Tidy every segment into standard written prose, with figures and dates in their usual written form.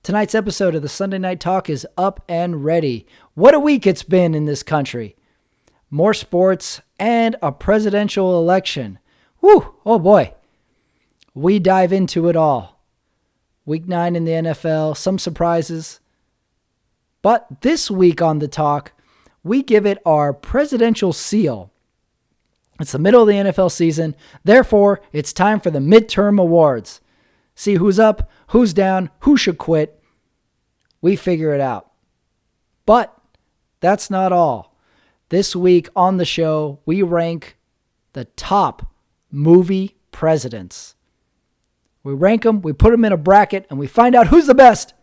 Tonight's episode of the Sunday Night Talk is up and ready. What a week it's been in this country. More sports and a presidential election. Whew, oh boy. We dive into it all. Week 9 in the NFL, some surprises. But this week on the talk, we give it our presidential seal. It's the middle of the NFL season. Therefore, it's time for the midterm awards. See who's up, who's down, who should quit. We figure it out. But that's not all. This week on the show, we rank the top movie presidents. We rank them, we put them in a bracket, and we find out who's the best.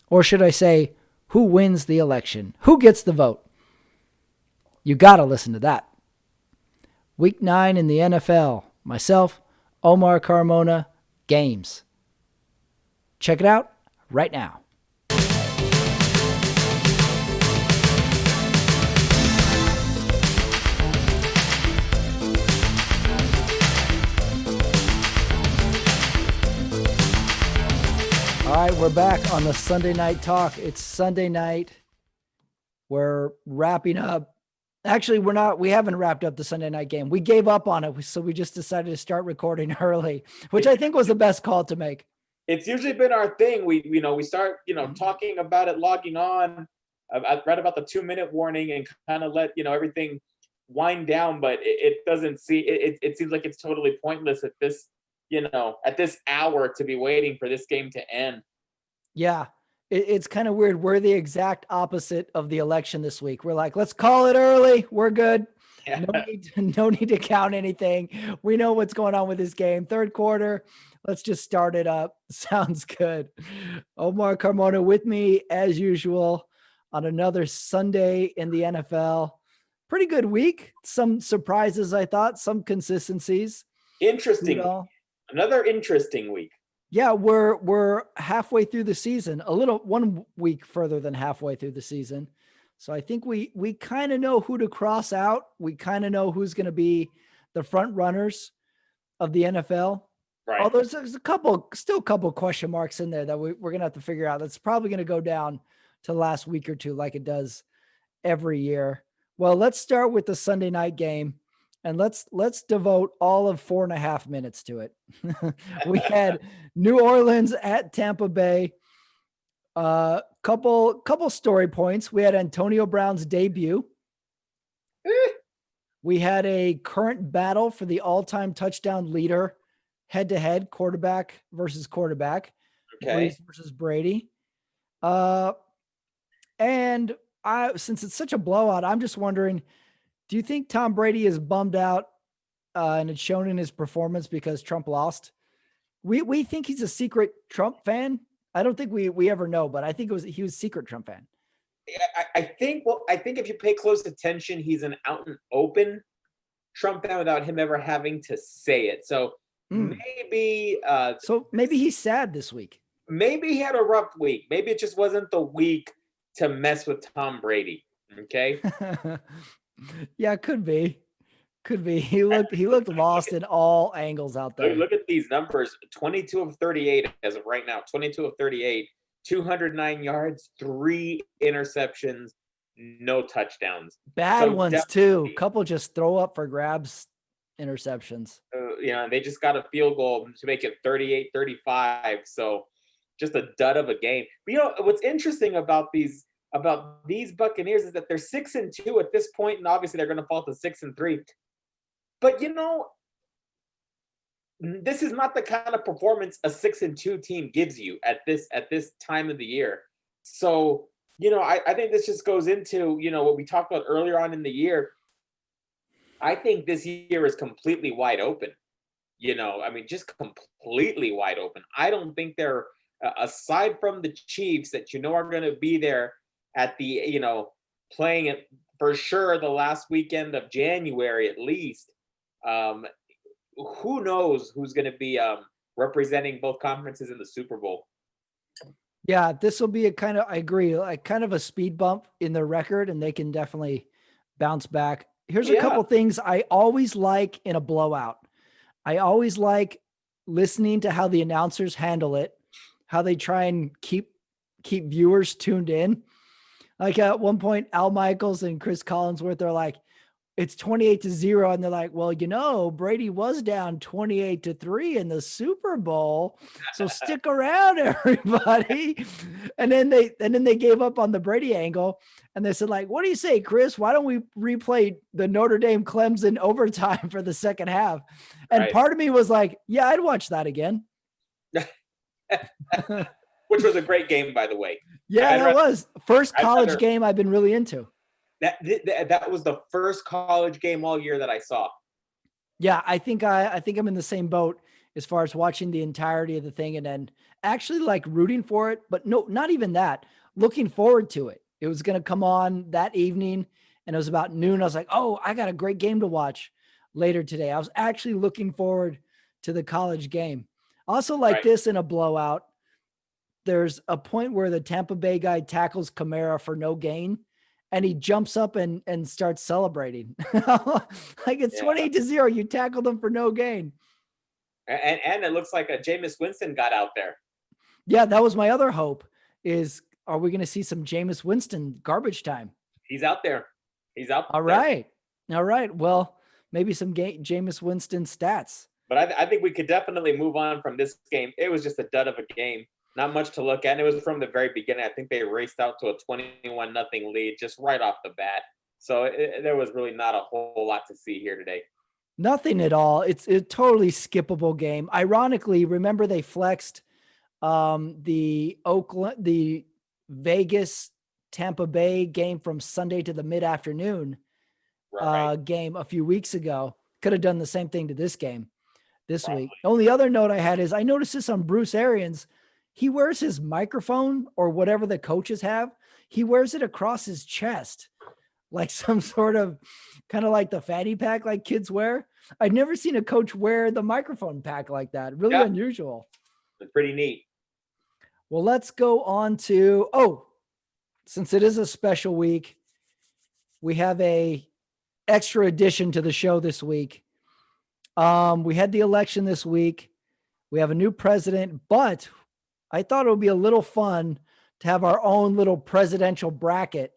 Or should I say, who wins the election? Who gets the vote? You got to listen to that. Week 9 in the NFL. Myself, Omar Carmona, games. Check it out right now. All right, we're back on the Sunday Night Talk. It's Sunday night. We're wrapping up. Actually, we haven't wrapped up the Sunday night game. We gave up on it, so we just decided to start recording early, which I think was the best call to make. It's usually been our thing. We start, talking about it, logging on. I've read about the 2-minute warning and kind of let, everything wind down, but it doesn't it seems like it's totally pointless at this, at this hour to be waiting for this game to end. Yeah. It's kind of weird. We're the exact opposite of the election this week. We're like, let's call it early. We're good. Yeah. No need to count anything. We know what's going on with this game. Third quarter. Let's just start it up. Sounds good. Omar Carmona with me as usual on another Sunday in the NFL. Pretty good week. Some surprises, I thought. Some consistencies. Interesting. Another interesting week. Yeah, we're halfway through the season, 1 week further than halfway through the season. So I think we kind of know who to cross out. We kind of know who's going to be the front runners of the NFL. Right. Although there's still a couple question marks in there that we're going to have to figure out. That's probably going to go down to the last week or two like it does every year. Well, let's start with the Sunday night game. And let's devote all of 4.5 minutes to it. We had New Orleans at Tampa Bay. Couple story points. We had Antonio Brown's debut. We had a current battle for the all-time touchdown leader, head-to-head, quarterback versus quarterback. Okay. Breeze versus Brady. And since it's such a blowout, I'm just wondering, do you think Tom Brady is bummed out and it's shown in his performance because Trump lost? We think he's a secret Trump fan. I don't think we ever know, but I think he was a secret Trump fan. I think if you pay close attention, he's an out and open Trump fan without him ever having to say it. So maybe he's sad this week. Maybe he had a rough week. Maybe it just wasn't the week to mess with Tom Brady. Okay. Yeah, could be. He looked lost in all angles out there. Look at these numbers. 22 of 38 as of right now. 22 of 38, 209 yards, 3 interceptions, no touchdowns. Bad ones too. Couple just throw up for grabs interceptions. They just got a field goal to make it 38-35. So just a dud of a game. But what's interesting about these Buccaneers is that they're 6-2 at this point, and obviously they're going to fall to 6-3. But this is not the kind of performance a 6-2 team gives you at this time of the year. So I think this just goes into what we talked about earlier on in the year. I think this year is completely wide open. Just completely wide open. I don't think they're aside from the Chiefs that are going to be there at the, playing it for sure the last weekend of January at least. Who knows who's going to be representing both conferences in the Super Bowl? Yeah, this will be I agree, like kind of a speed bump in their record, and they can definitely bounce back. Here's a couple things I always like in a blowout. I always like listening to how the announcers handle it, how they try and keep keep viewers tuned in. Like at one point, Al Michaels and Chris Collinsworth are like, it's 28-0. And they're like, well, Brady was down 28-3 in the Super Bowl. So stick around, everybody. And then they gave up on the Brady angle. And they said, like, what do you say, Chris? Why don't we replay the Notre Dame Clemson overtime for the second half? And part of me was like, yeah, I'd watch that again. Which was a great game, by the way. Yeah, that was first college game I've been really into. That was the first college game all year that I saw. Yeah, I think I'm in the same boat as far as watching the entirety of the thing and then actually like rooting for it, but no, not even that. Looking forward to it. It was going to come on that evening and it was about noon. I was like, oh, I got a great game to watch later today. I was actually looking forward to the college game. Also like this in a blowout, there's a point where the Tampa Bay guy tackles Kamara for no gain and he jumps up and starts celebrating. Like it's 28-0. You tackled him for no gain. And it looks like a Jameis Winston got out there. Yeah, that was my other hope is, are we going to see some Jameis Winston garbage time? He's out there. All right. Well, maybe some Jameis Winston stats. But I think we could definitely move on from this game. It was just a dud of a game. Not much to look at. And it was from the very beginning. I think they raced out to a 21-0 lead just right off the bat. So there was really not a whole lot to see here today. Nothing at all. It's a totally skippable game. Ironically, remember they flexed the Vegas Tampa Bay game from Sunday to the mid-afternoon game a few weeks ago. Could have done the same thing to this game this week. The only other note I had is I noticed this on Bruce Arians. He wears his microphone or whatever the coaches have. He wears it across his chest, like some sort of kind of like the fanny pack like kids wear. I've never seen a coach wear the microphone pack like that. Really unusual. It's pretty neat. Well, let's go on to, since it is a special week, we have a extra addition to the show this week. We had the election this week. We have a new president, but I thought it would be a little fun to have our own little presidential bracket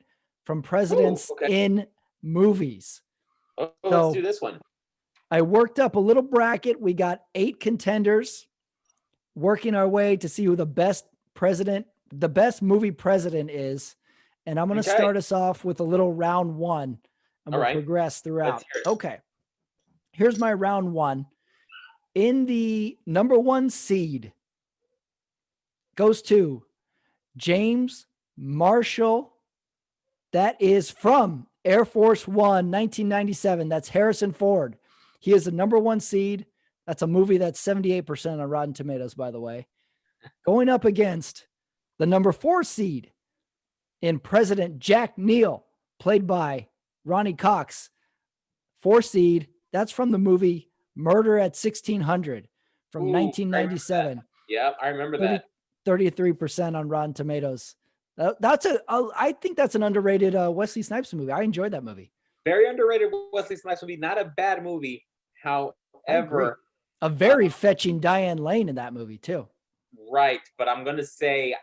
from presidents in movies. Let's do this one. I worked up a little bracket. We got 8 contenders, working our way to see who the best movie president is. And I'm going to start us off with a little round 1 and we'll progress throughout. Okay. Here's my round 1. In the number 1 seed goes to James Marshall. That is from Air Force One, 1997. That's Harrison Ford. He is the number 1 seed. That's a movie that's 78% on Rotten Tomatoes, by the way. Going up against the number 4 seed in President Jack Neal, played by Ronnie Cox. 4 seed. That's from the movie Murder at 1600 from 1997. Yeah, I remember that. 33% on Rotten Tomatoes. I think that's an underrated Wesley Snipes movie. I enjoyed that movie. Very underrated Wesley Snipes movie. Not a bad movie. However, a very fetching Diane Lane in that movie too. Right, but I'm gonna say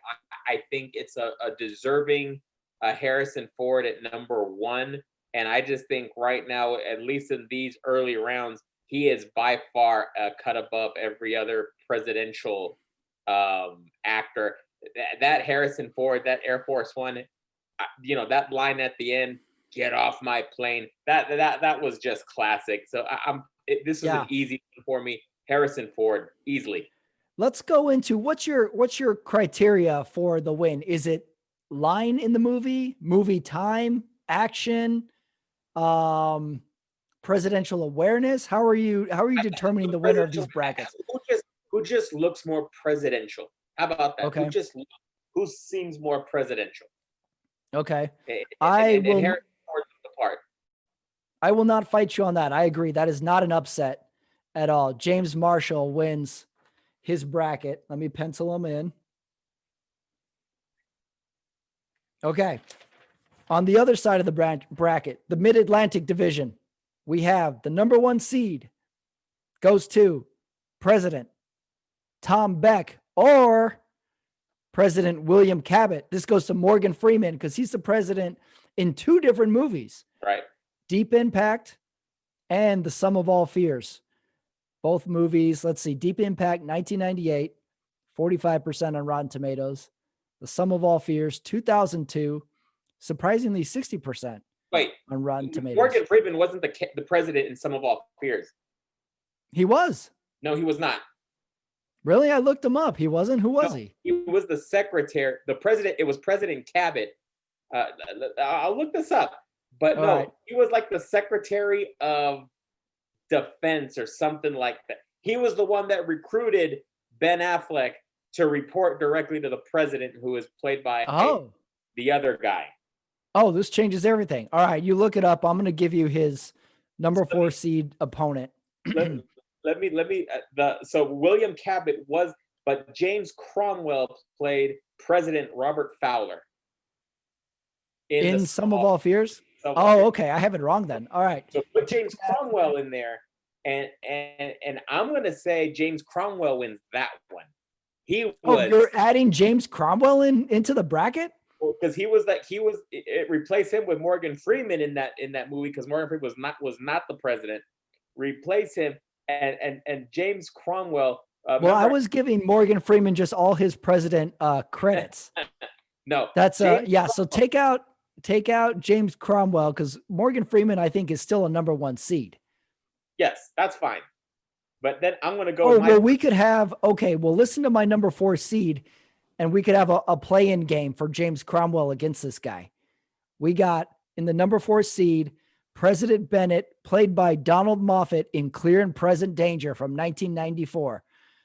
I think it's a deserving Harrison Ford at number 1, and I just think right now, at least in these early rounds, he is by far cut above every other presidential actor. That Harrison Ford, that Air Force One, that line at the end, "Get off my plane." That was just classic. So this is an easy one for me. Harrison Ford, easily. Let's go into what's your criteria for the win? Is it line in the movie time, action, presidential awareness? How are you determining the winner of these brackets? Who just looks more presidential? How about that? Okay. Who seems more presidential? Okay. I will not fight you on that. I agree. That is not an upset at all. James Marshall wins his bracket. Let me pencil him in. Okay. On the other side of the bracket, the Mid-Atlantic Division, we have the number 1 seed goes to President Tom Beck or President William Cabot. This goes to Morgan Freeman because he's the president in 2 different movies. Right. Deep Impact and The Sum of All Fears. Both movies, let's see, Deep Impact, 1998, 45% on Rotten Tomatoes. The Sum of All Fears, 2002, surprisingly 60% Wait, on Rotten Tomatoes. Morgan Freeman wasn't the president in Sum of All Fears. He was. No, he was not. Really? I looked him up. He wasn't? Who was he? He was the secretary. The president, it was President Cabot. I'll look this up. But All no, right. he was like the Secretary of Defense or something like that. He was the one that recruited Ben Affleck to report directly to the president, who is played by the other guy. Oh, this changes everything. All right, you look it up. I'm going to give you his number 4 seed opponent. let me. So William Cabot was, but James Cromwell played President Robert Fowler in Sum of All Fears. Oh, okay. I have it wrong then. All right. So put James Cromwell in there, and I'm going to say James Cromwell wins that one. He was. Oh, you're adding James Cromwell into the bracket? Because it replaced him with Morgan Freeman in that movie, because Morgan Freeman was not the president. Replace him and James Cromwell. Well, I was giving Morgan Freeman just all his president credits. No, that's yeah. So take out James Cromwell, because Morgan Freeman, I think, is still a number 1 seed. Yes, that's fine. But then I'm going to go. Oh, well, we could have, okay, well, listen to my number 4 seed, and we could have a play-in game for James Cromwell against this guy. We got, in the number 4 seed, President Bennett, played by Donald Moffat in Clear and Present Danger from 1994.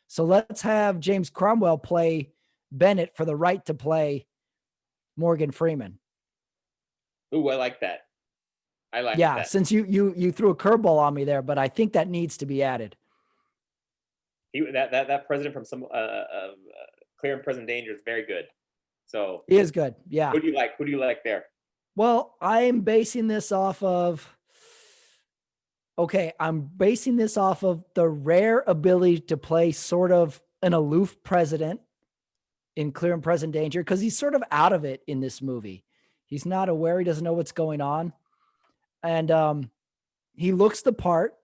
So let's have James Cromwell play Bennett for the right to play Morgan Freeman. Ooh, I like that. Yeah, since you threw a curveball on me there, but I think that needs to be added. That president from some Clear and Present Danger is very good. So he is good. Yeah. Who do you like there? Well, I'm basing this off of the rare ability to play sort of an aloof president in Clear and Present Danger, because he's sort of out of it in this movie. He's not aware. He doesn't know what's going on. And he looks the part.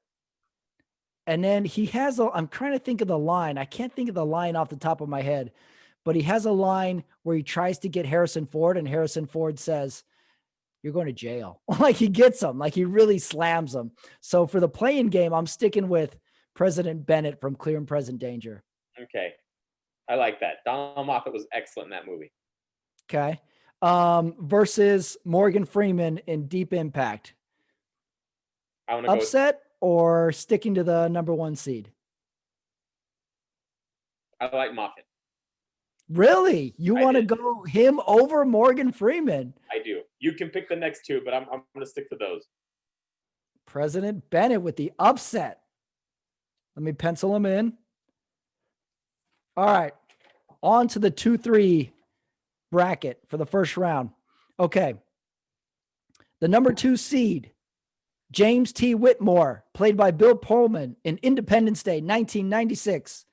And then he has I'm trying to think of the line. I can't think of the line off the top of my head, but he has a line where he tries to get Harrison Ford, and Harrison Ford says, "You're going to jail." Like, he gets him, like he really slams him. So for the play-in game, I'm sticking with President Bennett from Clear and Present Danger. Okay. I like that. Donald Moffat was excellent in that movie. Okay. Versus Morgan Freeman in Deep Impact. I want to upset or sticking to the number 1 seed? I like Moffat. Really? You want to go him over Morgan Freeman? I do. You can pick the next 2, but I'm going to stick to those. President Bennett with the upset. Let me pencil him in. All right. On to the 2-3 bracket for the first round. Okay. The number 2 seed, James T. Whitmore, played by Bill Pullman in Independence Day, 1996,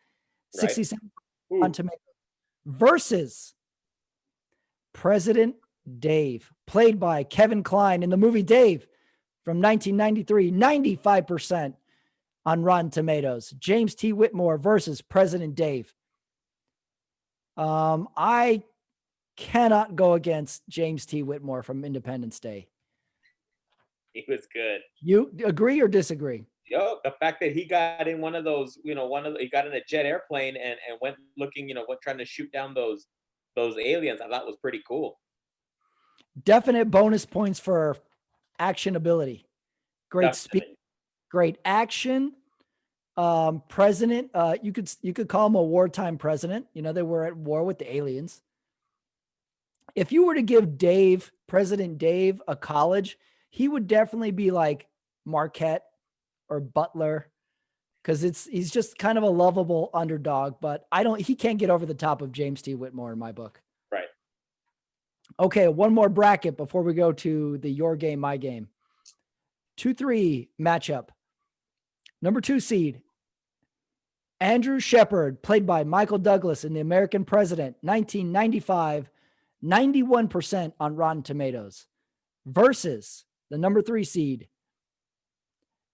67 on Tomatoes, versus President Dave, played by Kevin Kline in the movie Dave from 1993, 95% on Rotten Tomatoes. James T. Whitmore versus President Dave. I cannot go against James T. Whitmore from Independence Day. He was good. You agree or disagree? The fact that he got in one of those, he got in a jet airplane and went looking, trying to shoot down those aliens, I thought was pretty cool. Definite bonus points for action ability. Great speed, great action. President, you could call him a wartime president. They were at war with the aliens. If you were to give President Dave, a college, he would definitely be like Marquette or Butler, because he's just kind of a lovable underdog, but he can't get over the top of James T. Whitmore in my book. Right. Okay, one more bracket before we go to the your game, my game. 2-3 matchup. Number 2 seed, Andrew Shepard, played by Michael Douglas in The American President, 1995, 91% on Rotten Tomatoes, versus the number 3 seed,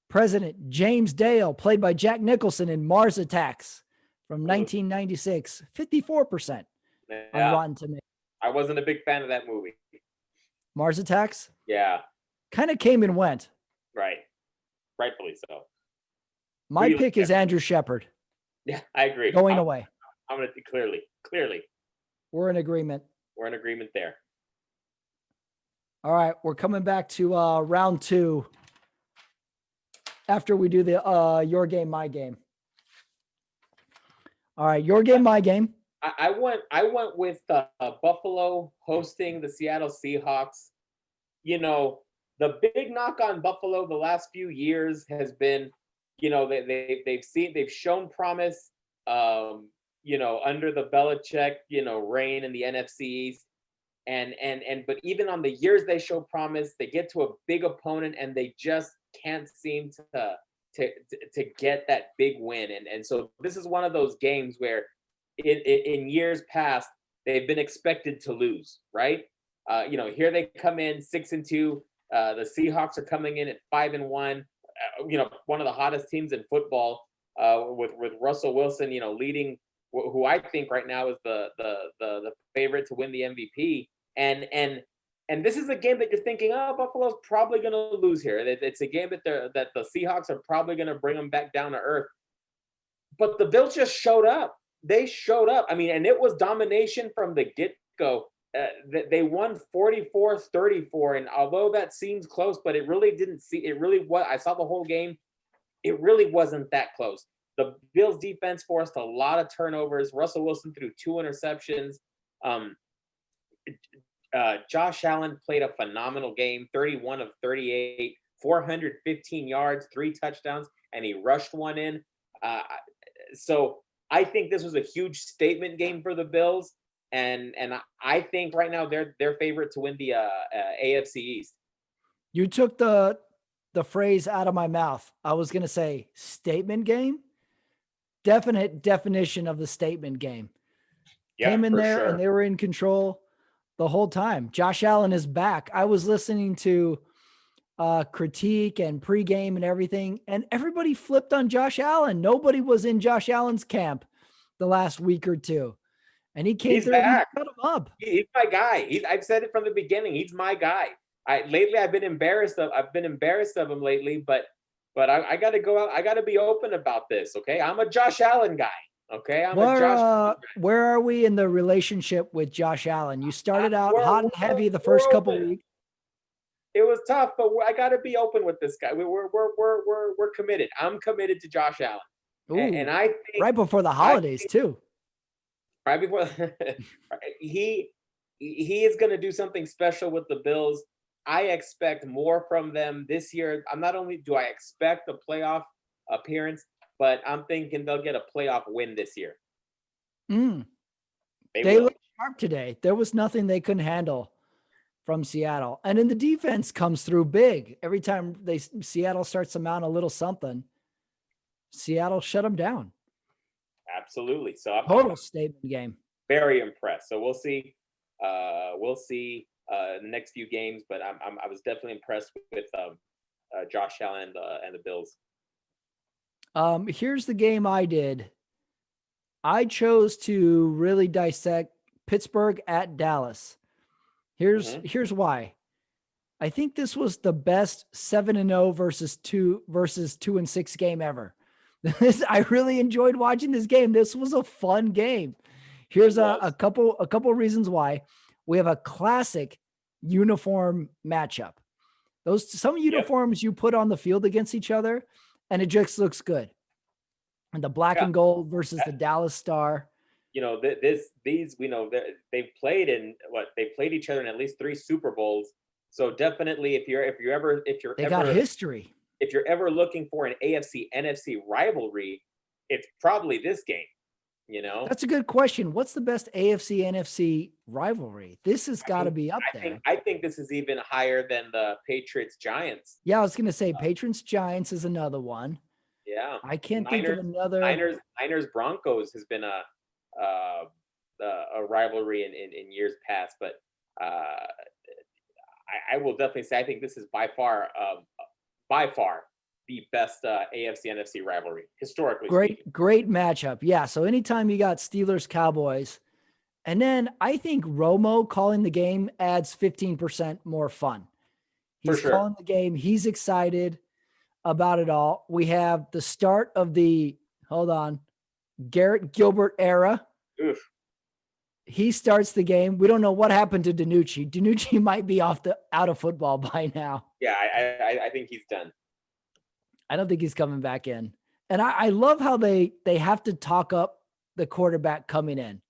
President James Dale, played by Jack Nicholson in Mars Attacks from 1996, 54% on Rotten Tomatoes. I wasn't a big fan of that movie. Mars Attacks? Yeah. Kind of came and went. Right. Rightfully so. My pick is Andrew Shepard. Yeah, I agree. Going away. I'm going to clearly. We're in agreement. We're in agreement there. All right. We're coming back to round 2 after we do the your game, my game. All right. Your game, my game. I went with Buffalo hosting the Seattle Seahawks. You know, the big knock on Buffalo the last few years has been, you know, they've shown promise, you know, under the Belichick, you know, reign in the NFC East. And but even on the years they show promise, they get to a big opponent and they just can't seem to get that big win. And so this is one of those games where in years past they've been expected to lose, right? You know, here they come in 6-2. The Seahawks are coming in at 5-1. You know, one of the hottest teams in football, with Russell Wilson, you know, leading, who I think right now is the favorite to win the MVP. And this is a game that you're thinking, oh, Buffalo's probably going to lose here. It's a game that the Seahawks are probably going to bring them back down to earth. But the Bills just showed up. They showed up. I mean, and it was domination from the get-go. They won 44-34, and although that seems close, but it really didn't see. It really was. I saw the whole game. It really wasn't that close. The Bills' defense forced a lot of turnovers. Russell Wilson threw 2 interceptions. Josh Allen played a phenomenal game, 31 of 38, 415 yards, 3 touchdowns, and he rushed one in. So I think this was a huge statement game for the Bills, and I think right now they're favorite to win the AFC East. You took the phrase out of my mouth. I was going to say statement game. Definite definition of the statement game. Yeah, came in there sure. And they were in control the whole time. Josh Allen is back. I was listening to critique and pregame and everything, and everybody flipped on Josh Allen. Nobody was in Josh Allen's camp the last week or two, and he came through and cut him up. He's my guy. I've said it from the beginning. He's my guy. Lately I've been embarrassed of him lately, but I got to go out. I got to be open about this. Okay, I'm a Josh Allen guy. Okay, where are we in the relationship with Josh Allen? You started out hot and heavy the first couple of weeks. It was tough, but I got to be open with this guy. We're committed. I'm committed to Josh Allen. Ooh, and I think right before the holidays too. Right before he is going to do something special with the Bills. I expect more from them this year. Not only do I expect a playoff appearance, but I'm thinking they'll get a playoff win this year. They looked sharp today. There was nothing they couldn't handle from Seattle. And then the defense comes through big. Every time Seattle starts to mount a little something, Seattle shut them down. Absolutely. So total statement game. Very impressed. So we'll see. We'll see the next few games, but I was definitely impressed with Josh Allen and the Bills. Here's the game I did. I chose to really dissect Pittsburgh at Dallas. Here's why. I think this was the best 7-0 versus 2-6 game ever. I really enjoyed watching this game. This was a fun game. Here's a couple reasons why. We have a classic uniform matchup. Some uniforms you put on the field against each other, and it just looks good. And the black and gold versus the Dallas Star. You know, these we know they've played each other in at least 3 Super Bowls. So definitely, if you're ever got history. If you're ever looking for an AFC NFC rivalry, it's probably this game. You know, that's a good question. What's the best AFC NFC rivalry? This has got to be up there. I think this is even higher than the Patriots Giants. Yeah, I was going to say Patriots Giants is another one. Yeah. I can't think of Niners, another. Niners Broncos has been uh, a rivalry in years past, but I will definitely say I think this is by far the best AFC NFC rivalry historically speaking. Great matchup. Yeah. So anytime you got Steelers Cowboys, and then I think Romo calling the game adds 15% more fun. For He's sure. calling the game. He's excited about it all. We have the start of the, hold on, Garrett Gilbert era. Oof. He starts the game. We don't know what happened to Danucci. Danucci might be out of football by now. Yeah, I think he's done. I don't think he's coming back in. And I love how they have to talk up the quarterback coming in.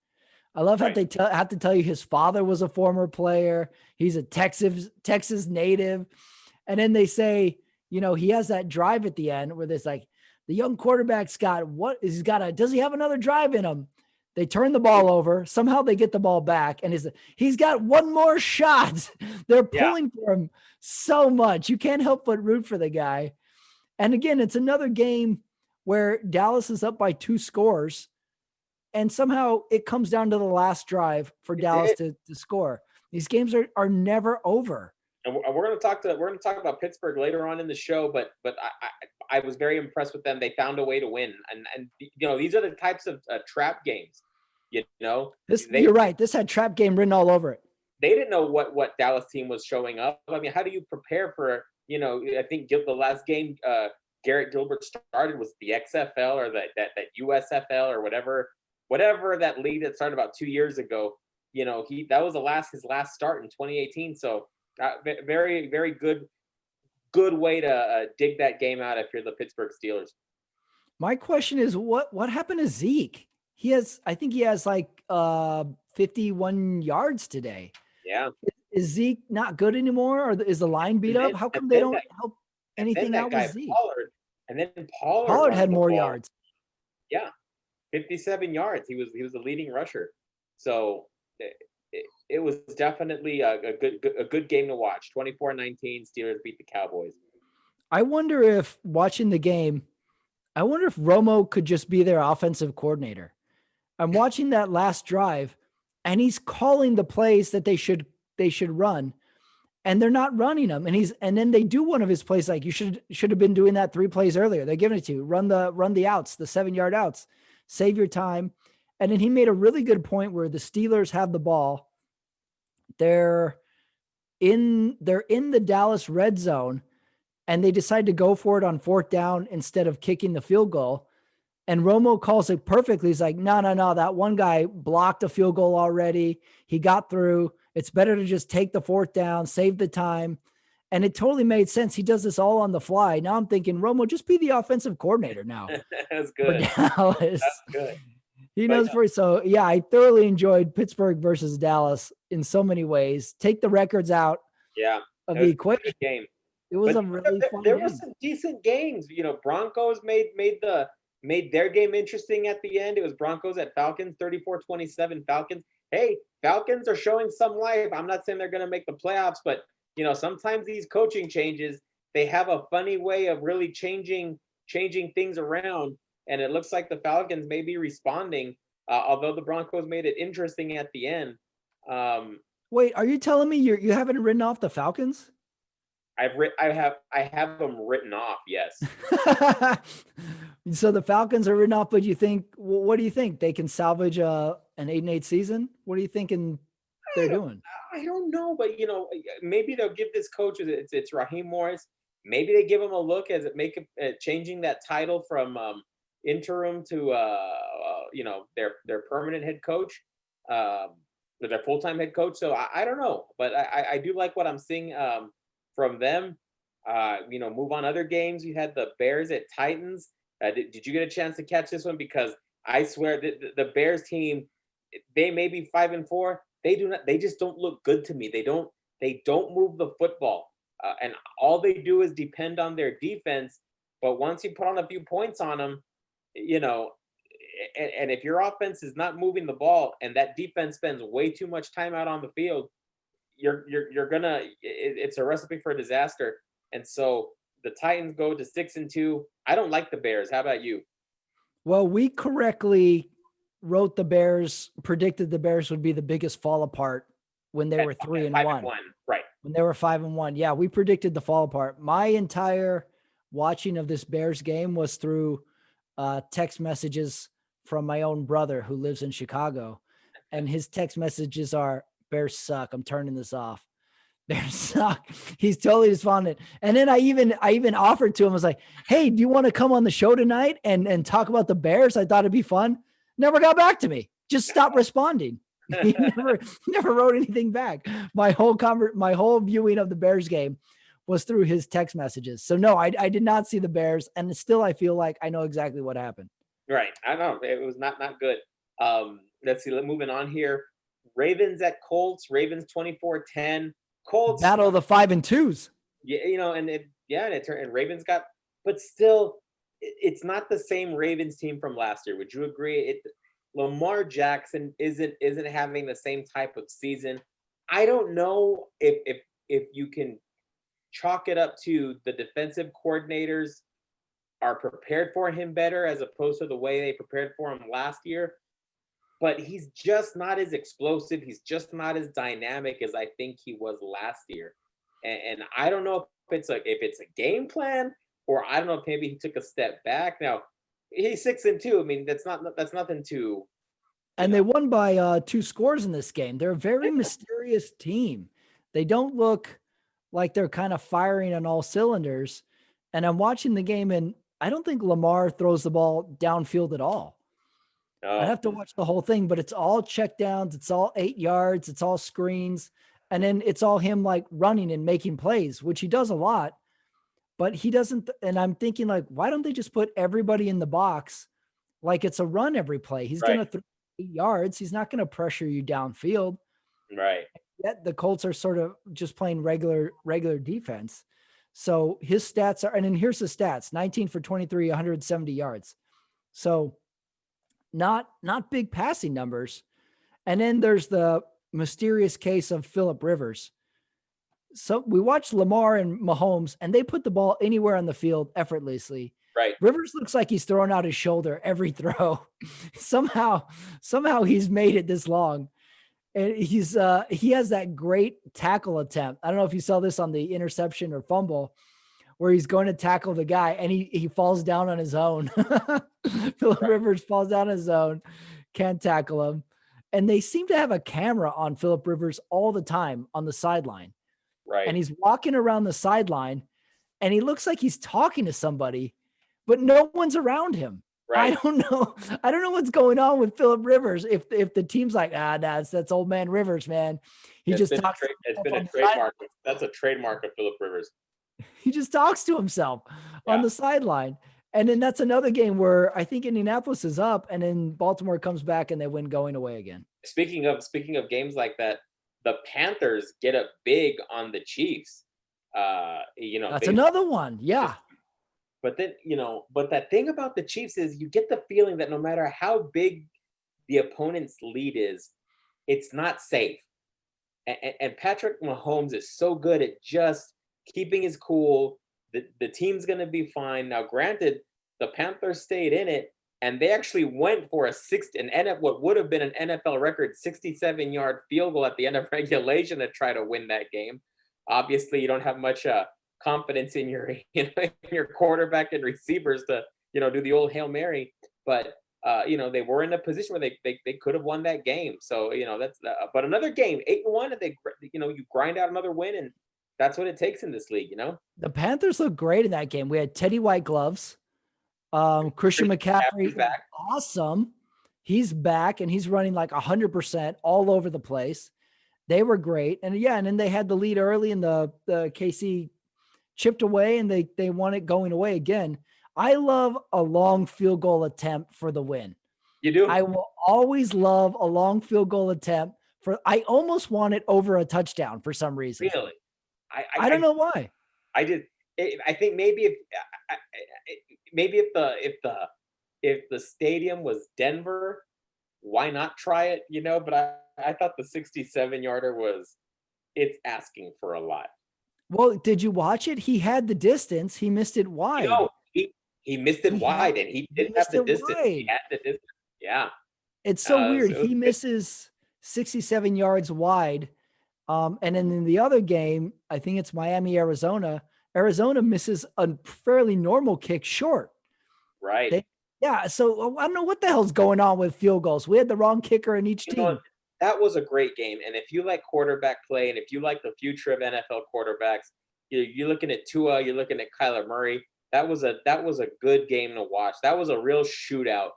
I love how Right. they have to tell you his father was a former player. He's a Texas native. And then they say, he has that drive at the end where there's like, the young quarterback's does he have another drive in him? They turn the ball over. Somehow they get the ball back and he's got one more shot. They're pulling for him so much. You can't help but root for the guy. And again, it's another game where Dallas is up by 2 scores. And somehow it comes down to the last drive for Dallas to score. These games are never over. And we're going to talk about Pittsburgh later on in the show, but I was very impressed with them. They found a way to win, and these are the types of trap games. You're right. This had trap game written all over it. They didn't know what Dallas team was showing up. I mean, how do you prepare for? I think the last game Garrett Gilbert started was the XFL or that USFL or whatever that league that started about 2 years ago. That was his last start in 2018. So very very good way to dig that game out if you're the Pittsburgh Steelers. My question is what happened to Zeke? I think he has like 51 yards today. Yeah. Is Zeke not good anymore, or is the line beat up? How come they don't help anything out with Zeke? Pollard had more yards. Yeah, 57 yards. He was the leading rusher. So it was definitely a good game to watch. 24-19, Steelers beat the Cowboys. I wonder if watching the game, Romo could just be their offensive coordinator. I'm watching that last drive, and he's calling the plays that they should run, and they're not running them. And then they do one of his plays like you should have been doing that 3 plays earlier. They're giving it to you. Run the outs, the 7-yard outs. Save your time. And then he made a really good point where the Steelers have the ball. They're in the Dallas red zone, and they decide to go for it on 4th down instead of kicking the field goal. And Romo calls it perfectly. He's like, no, that one guy blocked a field goal already. He got through. It's better to just take the 4th down, save the time. And it totally made sense. He does this all on the fly. Now I'm thinking, Romo, just be the offensive coordinator now. That's good. Dallas. That's good. He knows so yeah, I thoroughly enjoyed Pittsburgh versus Dallas in so many ways. Take the records out of the equation. Game. It was a really fun there game. were some decent games. Broncos made their game interesting at the end. It was Broncos at Falcons, 34-27 Falcons. Hey, Falcons are showing some life. I'm not saying they're going to make the playoffs, but sometimes these coaching changes, they have a funny way of really changing things around. And it looks like the Falcons may be responding, although the Broncos made it interesting at the end. Wait, are you telling me you haven't written off the Falcons? I have them written off. Yes. So the Falcons are written off, but what do you think? They can salvage an 8-8 season? What are you thinking they're doing? I don't know, but maybe they'll give this coach, it's Raheem Morris. Maybe they give him a look as it changing that title from interim to their permanent head coach, their full-time head coach. So I don't know, but I do like what I'm seeing from them. Move on other games. You had the Bears at Titans. Did you get a chance to catch this one? Because I swear the Bears team, they may be 5-4. They just don't look good to me. They don't move the football, and all they do is depend on their defense. But once you put on a few points on them, and if your offense is not moving the ball and that defense spends way too much time out on the field, it's a recipe for a disaster. And so The Titans go to 6-2. I don't like the Bears. How about you? Well, we correctly wrote the Bears, predicted the Bears would be the biggest fall apart when they were three At and 5-1, one. right? When they were 5-1. Yeah, we predicted the fall apart. My entire watching of this Bears game was through text messages from my own brother who lives in Chicago. And his text messages are, Bears suck. I'm turning this off. Bears suck. He's totally despondent. And then I even offered to him, I was like, hey, do you want to come on the show tonight and talk about the Bears? I thought it'd be fun. Never got back to me. Just stopped responding. He never wrote anything back. My whole viewing of the Bears game was through his text messages. So no, I did not see the Bears, and still I feel like I know exactly what happened. Right. I know it was not good. Let's see. Moving on here. Ravens at Colts. Ravens 24-10. Colts. Battle of the 5-2s. Yeah, and Ravens got, but still, it's not the same Ravens team from last year. Would you agree? Lamar Jackson isn't having the same type of season. I don't know if you can chalk it up to the defensive coordinators are prepared for him better as opposed to the way they prepared for him last year. But he's just not as explosive. He's just not as dynamic as I think he was last year. And I don't know if it's a game plan, or I don't know if maybe he took a step back. Now he's 6-2. I mean, that's nothing to. And they won by 2 scores in this game. They're a very mysterious team. They don't look like they're kind of firing on all cylinders. And I'm watching the game, and I don't think Lamar throws the ball downfield at all. I'd have to watch the whole thing, but it's all check downs. It's all 8 yards. It's all screens. And then it's all him like running and making plays, which he does a lot, but he doesn't. And I'm thinking like, why don't they just put everybody in the box like it's a run every play? He's going to throw 8 yards. He's not going to pressure you downfield. Right. Yet the Colts are sort of just playing regular defense. So his stats are, and then here's the stats: 19 for 23, 170 yards. So not big passing numbers. And then there's the mysterious case of Phillip Rivers. So we watched Lamar and Mahomes, and they put the ball anywhere on the field effortlessly. Right. Rivers looks like he's throwing out his shoulder every throw. somehow he's made it this long. And he has that great tackle attempt. I don't know if you saw this on the interception or fumble, where he's going to tackle the guy and he falls down on his own. Phillip Rivers falls down on his own, can't tackle him. And they seem to have a camera on Phillip Rivers all the time on the sideline. Right. And he's walking around the sideline and he looks like he's talking to somebody, but no one's around him. Right. I don't know what's going on with Phillip Rivers. If the team's like, that's old man Rivers, man. It's been a trademark. That's a trademark of Phillip Rivers. He just talks to himself on the sideline. And then that's another game where I think Indianapolis is up, and then Baltimore comes back and they win going away again. Speaking of games like that, the Panthers get up big on the Chiefs. That's another one. Yeah. But then, but that thing about the Chiefs is you get the feeling that no matter how big the opponent's lead is, it's not safe. And Patrick Mahomes is so good at just keeping his cool. The team's going to be fine. Now, granted, the Panthers stayed in it, and they actually went for what would have been an NFL record 67-yard field goal at the end of regulation to try to win that game. Obviously, you don't have much confidence in your quarterback and receivers to do the old Hail Mary, but they were in a position where they could have won that game. So that's but another game, 8-1, and you grind out another win, and that's what it takes in this league. The Panthers look great in that game. We had Teddy White gloves. Christian McCaffrey, back. Awesome. He's back and he's running like 100% all over the place. They were great. And then they had the lead early, and the KC chipped away, and they won it going away again. I love a long field goal attempt for the win. You do? I will always love a long field goal attempt I almost want it over a touchdown for some reason. Really? I don't know why. I think maybe if the stadium was Denver, why not try it? But I thought the 67-yarder it's asking for a lot. Well, did you watch it? He had the distance. He missed it You wide. know, he missed it wide, and he He did have missed the it distance. He wide. had the distance. Yeah, It's so weird. it was He good. misses 67 yards wide. And then in the other game, I think it's Miami, Arizona. Arizona misses a fairly normal kick short. Right. Yeah. So I don't know what the hell's going on with field goals. We had the wrong kicker in each You know what? team. That was a great game. And if you like quarterback play, and if you like the future of NFL quarterbacks, you're looking at Tua, you're looking at Kyler Murray. That was a good game to watch. That was a real shootout,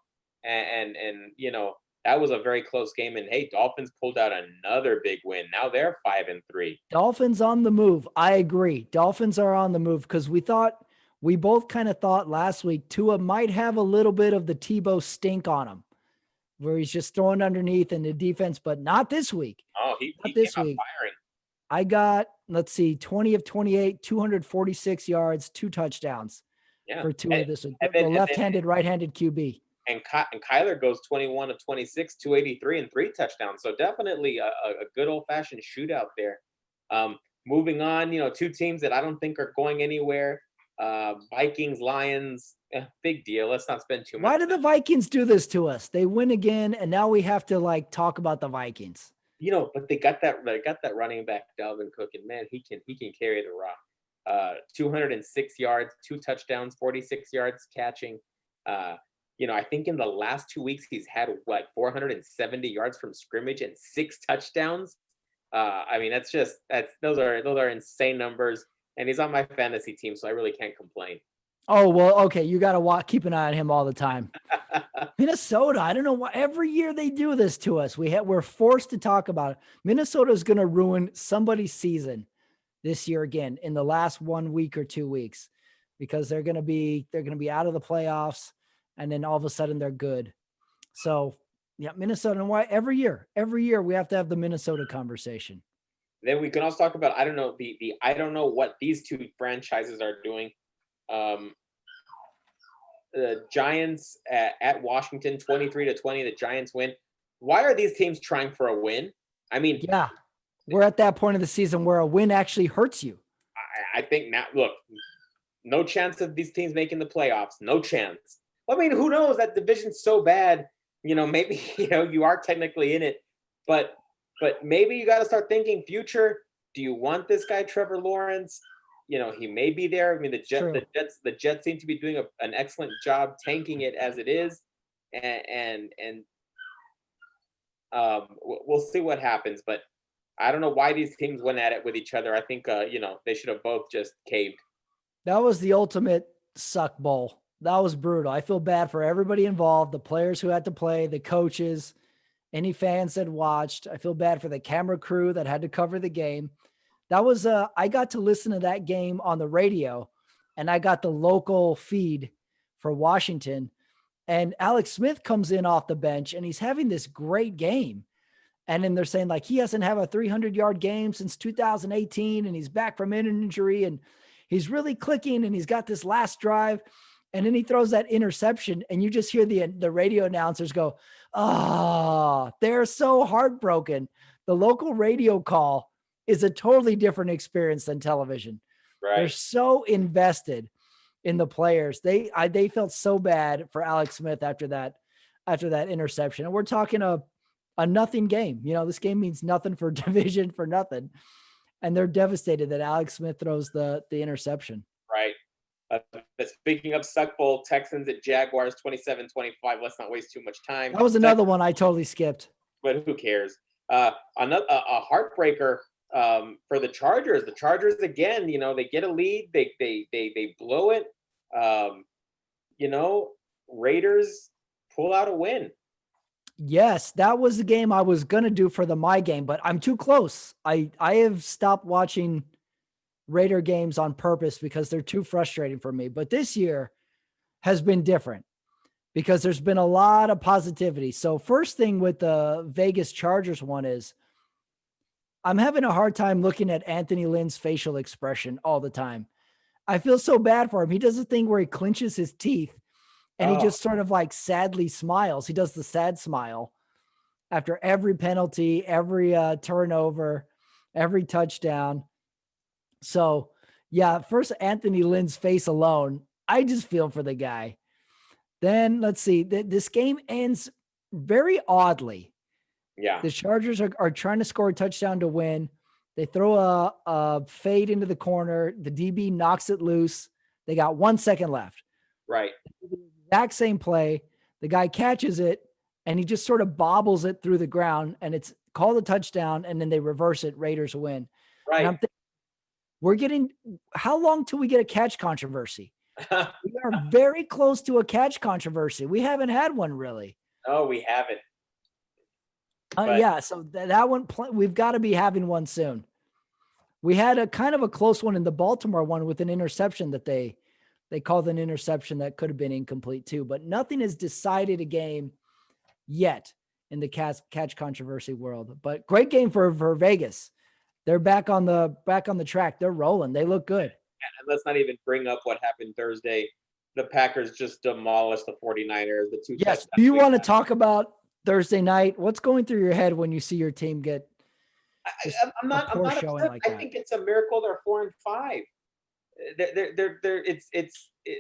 and that was a very close game. And hey, Dolphins pulled out another big win. Now they're 5-3. Dolphins on the move. I agree. Dolphins are on the move because we both kind of thought last week Tua might have a little bit of the Tebow stink on him, where he's just throwing underneath in the defense, but not this week. Oh, he Not came this out week. firing. I got, let's see, 20 of 28, 246 yards, 2 touchdowns Yeah, for Tua this week. and The then and then left-handed, right-handed QB. and Kyler goes 21 of 26, 283 and 3 touchdowns. So definitely a good old fashioned shootout there. Moving on, two teams that I don't think are going anywhere. Vikings, Lions, big deal. Let's not spend too much Why do the time. Vikings do this to us? They win again, and now we have to talk about the Vikings. But they got that running back Dalvin Cook, and man, he can carry the rock. 206 yards, 2 touchdowns, 46 yards catching. I think in the last 2 weeks he's had like 470 yards from scrimmage and 6 touchdowns. I mean, those are insane numbers, and he's on my fantasy team, so I really can't complain. Oh, well, okay. You got to keep an eye on him all the time. Minnesota, I don't know why every year they do this to us. We're forced to talk about it. Minnesota is going to ruin somebody's season this year again in the last 1 week or 2 weeks because they're going to be out of the playoffs and then all of a sudden they're good. So, yeah, Minnesota, and why every year we have to have the Minnesota conversation. Then we can also talk about, I don't know, the I don't know what these two franchises are doing. Um, the Giants at Washington, 23-20. The Giants win. Why are these teams trying for a win? I mean, Yeah. We're at that point of the season where a win actually hurts you. I think now, look, no chance of these teams making the playoffs. No chance. I mean, who knows? That division's so bad. Maybe you are technically in it, but maybe you got to start thinking future. Do you want this guy Trevor Lawrence? He may be there. I mean, the Jets seem to be doing an excellent job tanking it as it is, and we'll see what happens. But I don't know why these teams went at it with each other. I think they should have both just caved. That was the ultimate suck bowl. That was brutal. I feel bad for everybody involved, the players who had to play, the coaches, any fans that watched. I feel bad for the camera crew that had to cover the game. That was I got to listen to that game on the radio, and I got the local feed for Washington. And Alex Smith comes in off the bench and he's having this great game. And then they're saying he hasn't had a 300-yard game since 2018 and he's back from an injury and he's really clicking and he's got this last drive. And then he throws that interception and you just hear the radio announcers go, "Oh, they're so heartbroken." The local radio call is a totally different experience than television. They're Right. so invested in the players. They felt so bad for Alex Smith after that interception. And we're talking a nothing game. This game means nothing for division for nothing. And they're devastated that Alex Smith throws the interception. Right. Speaking of suck bowl, Texans at Jaguars 27-25. Let's not waste too much time. That was another one I totally skipped. But who cares? Another a heartbreaker for the Chargers. The Chargers again. They get a lead. They blow it. Raiders pull out a win. Yes, that was the game I was going to do for the my game, but I'm too close. I have stopped watching Raider games on purpose because they're too frustrating for me. But this year has been different because there's been a lot of positivity. So first thing with the Vegas Chargers one is I'm having a hard time looking at Anthony Lynn's facial expression all the time. I feel so bad for him. He does a thing where he clenches his teeth and he just sort of sadly smiles. He does the sad smile after every penalty, every turnover, every touchdown. So, yeah, first Anthony Lynn's face alone, I just feel for the guy. Then let's see. This game ends very oddly. Yeah. The Chargers are trying to score a touchdown to win. They throw a fade into the corner. The DB knocks it loose. They got 1 second left. Right. The exact same play. The guy catches it and he just sort of bobbles it through the ground and it's called a touchdown. And then they reverse it. Raiders win. And I'm Right. thinking, we're getting, how long till we get a catch controversy? We are very close to a catch controversy. We haven't had one really. No, we haven't. But Yeah, so that one, we've got to be having one soon. We had a kind of a close one in the Baltimore one with an interception that they called an interception that could have been incomplete too, but nothing has decided a game yet in the catch controversy world. But great game for Vegas. They're back on the track. They're rolling. They look good. and let's not even bring up what happened Thursday. The Packers just demolished the 49ers. The two. Yes. Do you want to talk about Thursday night? What's going through your head when you see your team get I'm not upset. like I think it's a miracle they're 4-5.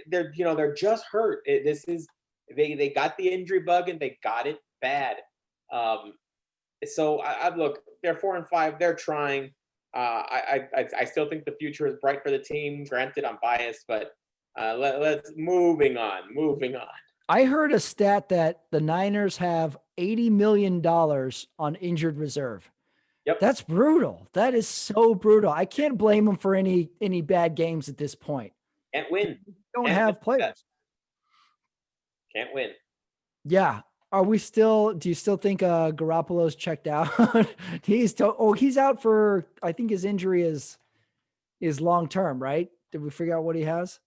They're just hurt. They got the injury bug and they got it bad. So I look, they're 4-5. They're trying. I still think the future is bright for the team. Granted, I'm biased, but let's moving on. I heard a stat that the Niners have $80 million on injured reserve. Yep. That's brutal. That is so brutal. I can't blame them for any bad games at this point. Can't win. Don't have players. Can't win. Yeah. Do you still think Garoppolo's checked out? He's out for, I think his injury is long-term, right? Did we figure out what he has?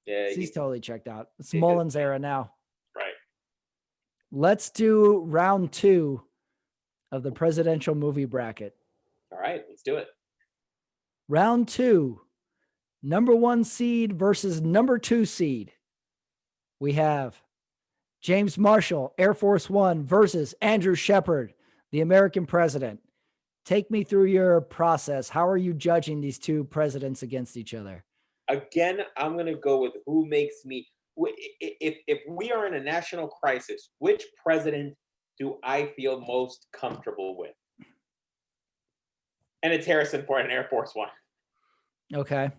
Yeah. He's totally checked out. It's Mullins era now. Right. Let's do round 2 of the presidential movie bracket. All right, let's do it. Round 2, number 1 seed versus number 2 seed. We have James Marshall, Air Force One, versus Andrew Shepard, the American president. Take me through your process. How are you judging these two presidents against each other? Again, I'm going to go with who makes me. If we are in a national crisis, which president do I feel most comfortable with? And it's Harrison Ford and Air Force One. Okay.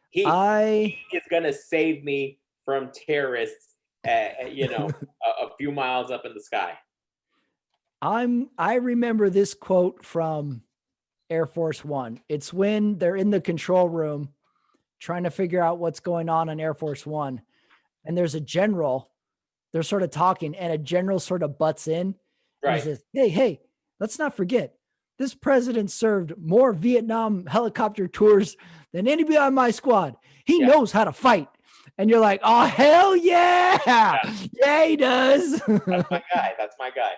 He is going to save me from terrorists, a few miles up in the sky. I remember this quote from Air Force One. It's when they're in the control room trying to figure out what's going on Air Force One. And there's a general, they're sort of talking, and a general sort of butts in. Right. And he says, hey, let's not forget, this president served more Vietnam helicopter tours than anybody on my squad. He knows how to fight. And you're like, oh, hell yeah. Yeah, he does. That's my guy.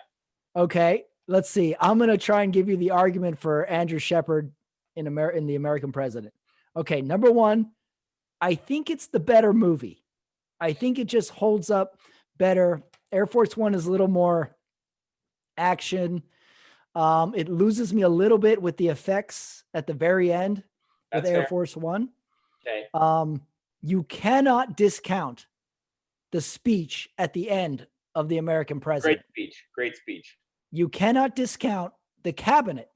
Okay, let's see. I'm going to try and give you the argument for Andrew Shepard in the American president. Okay, number 1, I think it's the better movie. I think it just holds up better. Air Force One is a little more action. It loses me a little bit with the effects at the very end with Air Force One. Okay. You cannot discount the speech at the end of the American president. Great speech. You cannot discount the cabinet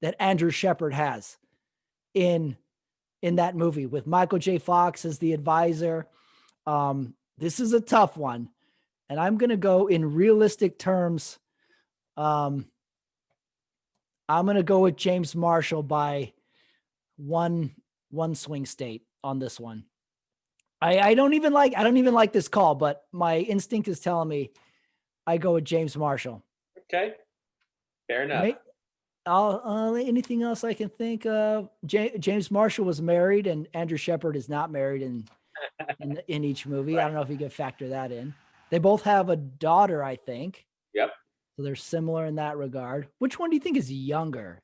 that Andrew Shepard has in that movie with Michael J. Fox as the advisor. This is a tough one, and I'm going to go in realistic terms. I'm going to go with James Marshall by one swing state on this one. I don't even like this call, but my instinct is telling me I go with James Marshall. Okay. Fair enough. Right? Anything else I can think of? James Marshall was married, and Andrew Shepard is not married in each movie. Right. I don't know if you can factor that in. They both have a daughter, I think. Yep. So they're similar in that regard. Which one do you think is younger?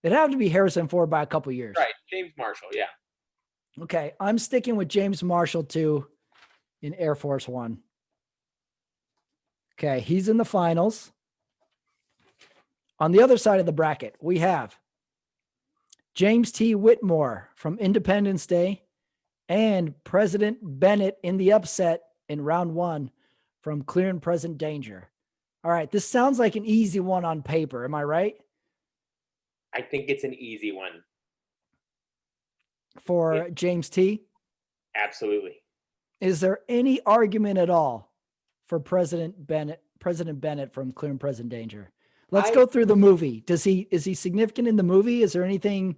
It'd have to be Harrison Ford by a couple years. Right. James Marshall. Yeah. Okay. I'm sticking with James Marshall too in Air Force One. Okay. He's in the finals. On the other side of the bracket, we have James T. Whitmore from Independence Day, and President Bennett in the upset in round one from Clear and Present Danger. All right, this sounds like an easy one on paper. Am I right? I think it's an easy one. For James T. Absolutely. Is there any argument at all for President Bennett from Clear and Present Danger? Let's go through the movie. Is he significant in the movie? Is there anything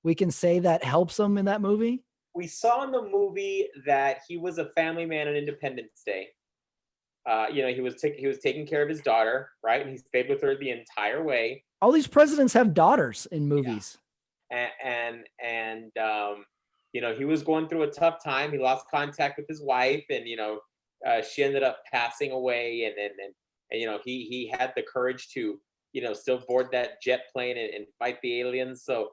we can say that helps him in that movie? We saw in the movie that he was a family man on Independence Day. He was taking care of his daughter, right? And he stayed with her the entire way. All these presidents have daughters in movies. Yeah. He was going through a tough time. He lost contact with his wife, and she ended up passing away. And he had the courage to still board that jet plane and fight the aliens. So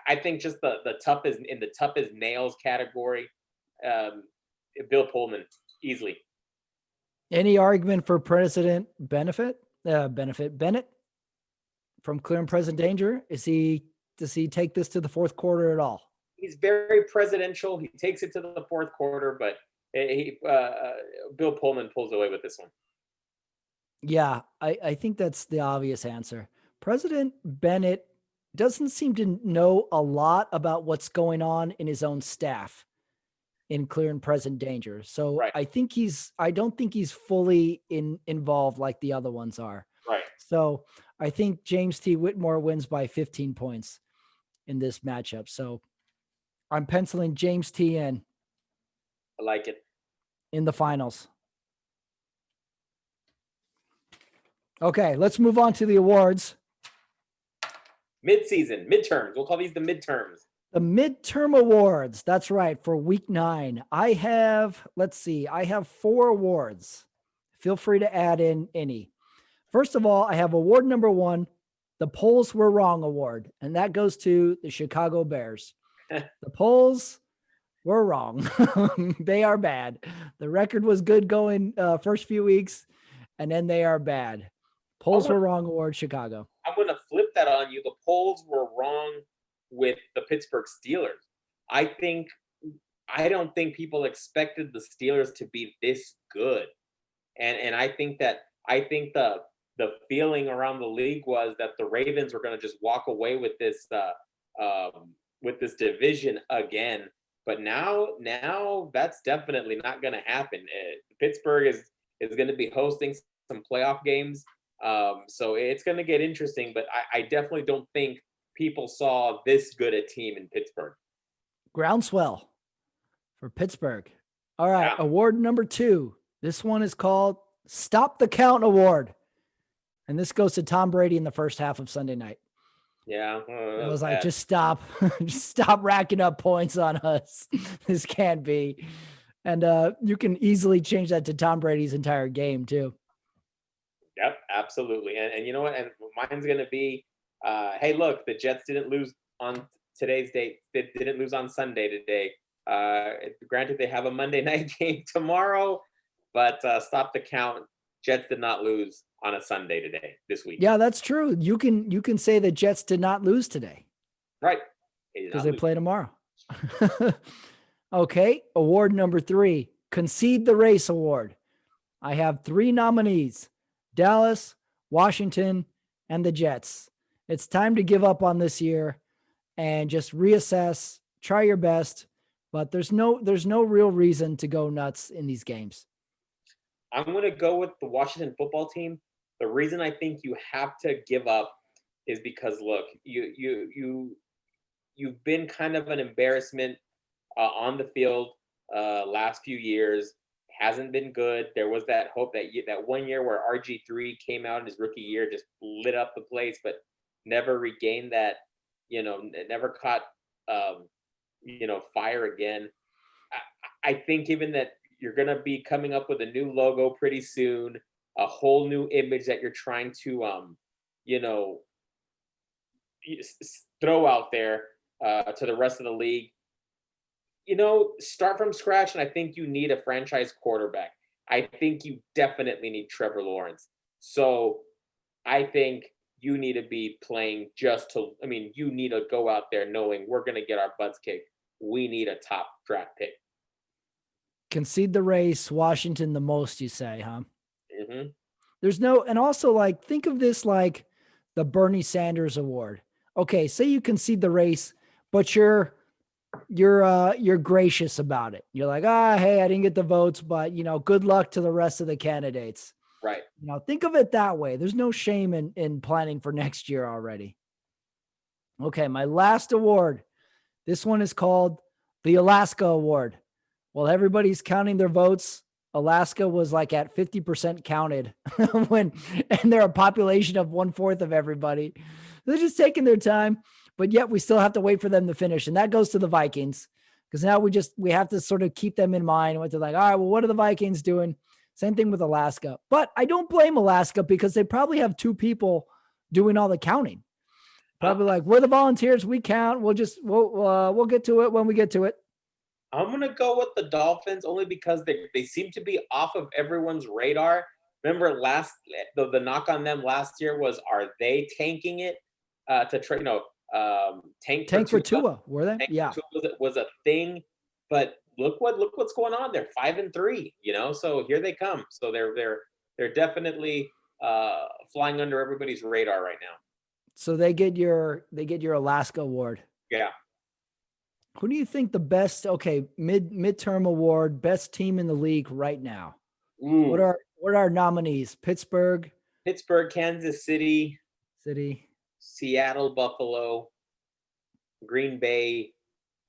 I think just the toughest in the toughest nails category, Bill Pullman easily. Any argument for President Bennett from Clear and Present Danger? Does he take this to the fourth quarter at all? He's very presidential. He takes it to the fourth quarter, but Bill Pullman pulls away with this one. Yeah, I think that's the obvious answer. President Bennett doesn't seem to know a lot about what's going on in his own staff in Clear and Present Danger. So right. I don't think he's fully involved like the other ones are. Right. So I think James T. Whitmore wins by 15 points in this matchup. So I'm penciling James T. in. I like it. In the finals. Okay, let's move on to the awards. Midterms. We'll call these the midterms. The midterm awards. That's right. For week 9, I have 4 awards. Feel free to add in any. First of all, I have award number 1, the polls were wrong award, and that goes to the Chicago Bears. The polls were wrong. They are bad. The record was good going first few weeks, and then they are bad. Polls were wrong award, Chicago. I'm going to flip that on you. The polls were wrong with the Pittsburgh Steelers. I don't think people expected the Steelers to be this good. And I think the feeling around the league was that the Ravens were going to just walk away with this division again. But now that's definitely not going to happen. Pittsburgh is going to be hosting some playoff games. So it's going to get interesting, but I definitely don't think people saw this good a team in Pittsburgh. Groundswell for Pittsburgh. All right. Yeah. Award number 2. This one is called Stop the Count Award. And this goes to Tom Brady in the first half of Sunday night. Yeah. It was like, just stop racking up points on us. This can't be. And you can easily change that to Tom Brady's entire game too. Yep, absolutely. And you know what? And mine's going to be, hey, look, the Jets didn't lose on today's date. They didn't lose on Sunday today. Granted, they have a Monday night game tomorrow, but stop the count. Jets did not lose on a Sunday today, this week. Yeah, that's true. You can say the Jets did not lose today. Right. Because they play tomorrow. Okay. Award number 3, Concede the Race Award. I have 3 nominees. Dallas, Washington, and the Jets. It's time to give up on this year and just reassess, try your best, but there's no real reason to go nuts in these games. I'm going to go with the Washington football team. The reason I think you have to give up is because, look, you've been kind of an embarrassment on the field last few years. Hasn't been good. There was that hope that 1 year where RG3 came out in his rookie year, just lit up the place, but never regained that, never caught, fire again. I think given that you're going to be coming up with a new logo pretty soon, a whole new image that you're trying to, throw out there to the rest of the league, start from scratch. And I think you need a franchise quarterback. I think you definitely need Trevor Lawrence. So I think you need to be playing you need to go out there knowing we're going to get our butts kicked. We need a top draft pick. Concede the race, Washington the most, you say, huh? Mm-hmm. There's no, and also like, think of this like the Bernie Sanders Award. Okay, say you concede the race, but you're gracious about it. You're like, hey, I didn't get the votes, but good luck to the rest of the candidates. Right. Think of it that way. There's no shame in planning for next year already. Okay, my last award. This one is called the Alaska Award. While everybody's counting their votes, Alaska was like at 50% counted and they're a population of 1/4 of everybody. They're just taking their time, but yet we still have to wait for them to finish. And that goes to the Vikings because now we have to sort of keep them in mind. What they're like, all right, well, what are the Vikings doing? Same thing with Alaska, but I don't blame Alaska because they probably have 2 people doing all the counting. Probably like, we're the volunteers. We count. We'll get to it when we get to it. I'm going to go with the Dolphins only because they seem to be off of everyone's radar. Remember the knock on them last year was, are they tanking it to trade? Tank for Tua, were they? Yeah. Was a thing, but look what's going on. They're 5-3, so here they come. So they're definitely flying under everybody's radar right now. So they get your Alaska Award. Yeah. Who do you think the best, midterm award, best team in the league right now? Ooh. What are our nominees? Pittsburgh, Kansas City, Seattle, Buffalo, Green Bay.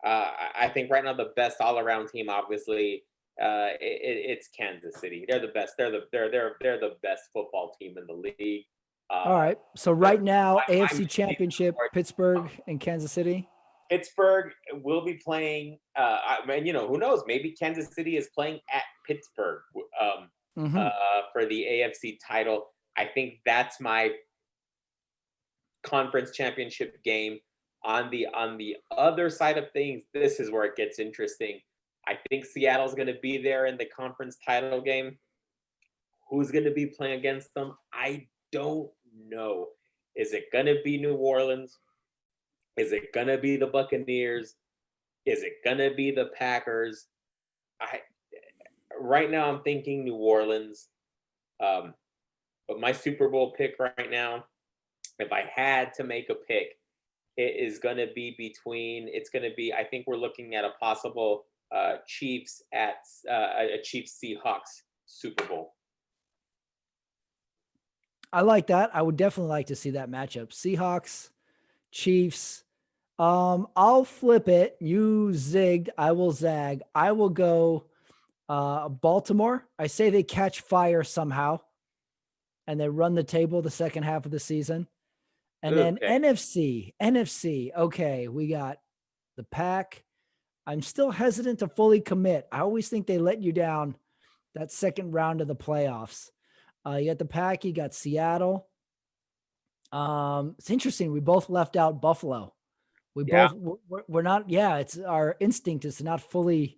I think right now the best all-around team, obviously, it's Kansas City. They're the best. They're the best football team in the league. All right. So right now, AFC Championship, Pittsburgh and Kansas City. Pittsburgh will be playing. Who knows? Maybe Kansas City is playing at Pittsburgh for the AFC title. I think that's my conference championship game. On the other side of things, this is where it gets interesting. I think Seattle's going to be there in the conference title game. Who's going to be playing against them? I don't know. Is it going to be New Orleans? Is it going to be the Buccaneers? Is it going to be the Packers? Right now, I'm thinking New Orleans. But my Super Bowl pick right now, if I had to make a pick, it is going to be I think we're looking at a possible Chiefs Seahawks Super Bowl. I like that. I would definitely like to see that matchup. Seahawks, Chiefs. I'll flip it. You zigged. I will zag. I will go Baltimore. I say they catch fire somehow and they run the table the second half of the season. And then NFC. Okay, we got the Pack. I'm still hesitant to fully commit. I always think they let you down that second round of the playoffs. You got the Pack, you got Seattle. It's interesting. We both left out Buffalo. We're not, it's our instinct is to not fully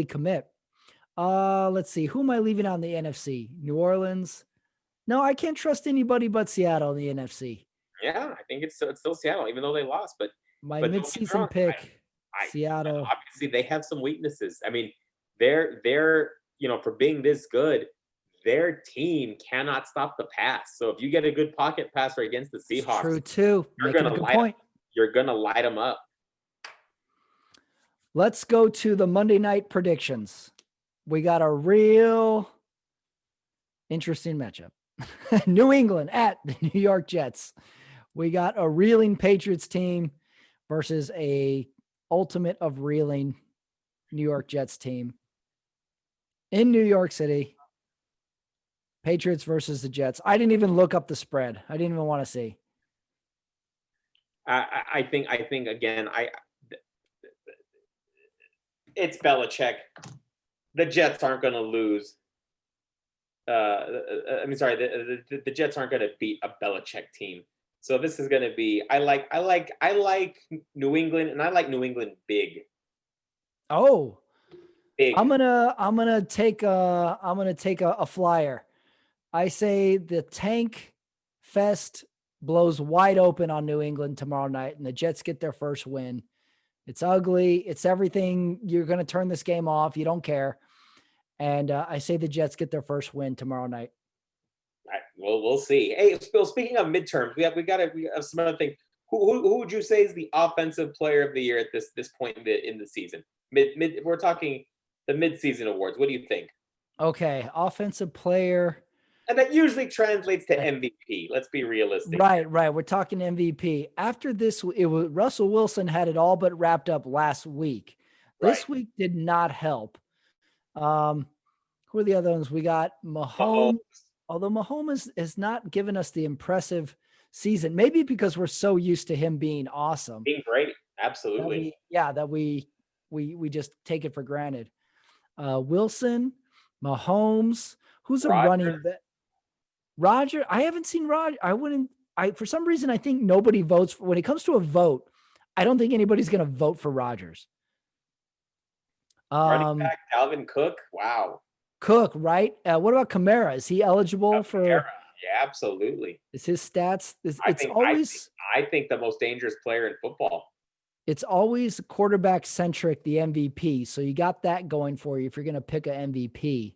commit. Let's see. Who am I leaving on the NFC? New Orleans. No, I can't trust anybody but Seattle in the NFC. Yeah, I think it's still Seattle, even though they lost. But my midseason pick, Seattle. Obviously, they have some weaknesses. I mean, they're for being this good, their team cannot stop the pass. So if you get a good pocket passer against the Seahawks, true too. You're gonna light them up. Let's go to the Monday night predictions. We got a real interesting matchup. New England at the New York Jets. We got a reeling Patriots team versus a ultimate of reeling New York Jets team. In New York City, Patriots versus the Jets. I didn't even look up the spread. I didn't even want to see. I think again, it's Belichick. The Jets aren't going to lose. The Jets aren't going to beat a Belichick team. So this is going to be. I like New England, and I like New England big. Oh, big. I'm gonna take a flyer. I say the Tank Fest blows wide open on New England tomorrow night, and the Jets get their first win. It's ugly. It's everything. You're going to turn this game off. You don't care. And I say the Jets get their first win tomorrow night. Right, well, we'll see. Hey, Phil, speaking of midterms, we have some other things. Who would you say is the offensive player of the year at this point in the season? We're talking the mid-season awards. What do you think? Okay, offensive player. And that usually translates to MVP. Let's be realistic. Right. We're talking MVP. After this, it was Russell Wilson had it all but wrapped up last week. This week did not help. Who are the other ones? We got Mahomes. Although Mahomes has not given us the impressive season, maybe because we're so used to him being awesome. Being great. Absolutely. That we just take it for granted. Wilson, Mahomes, who's a running back? Roger, I haven't seen Roger. For some reason, I think nobody votes when it comes to a vote. I don't think anybody's going to vote for Rodgers. Running back, Dalvin Cook. Wow. Cook, right? What about Kamara? Is he eligible for? Kamara. Yeah, absolutely. Is his stats? I think the most dangerous player in football. It's always quarterback centric, the MVP. So you got that going for you if you're going to pick an MVP.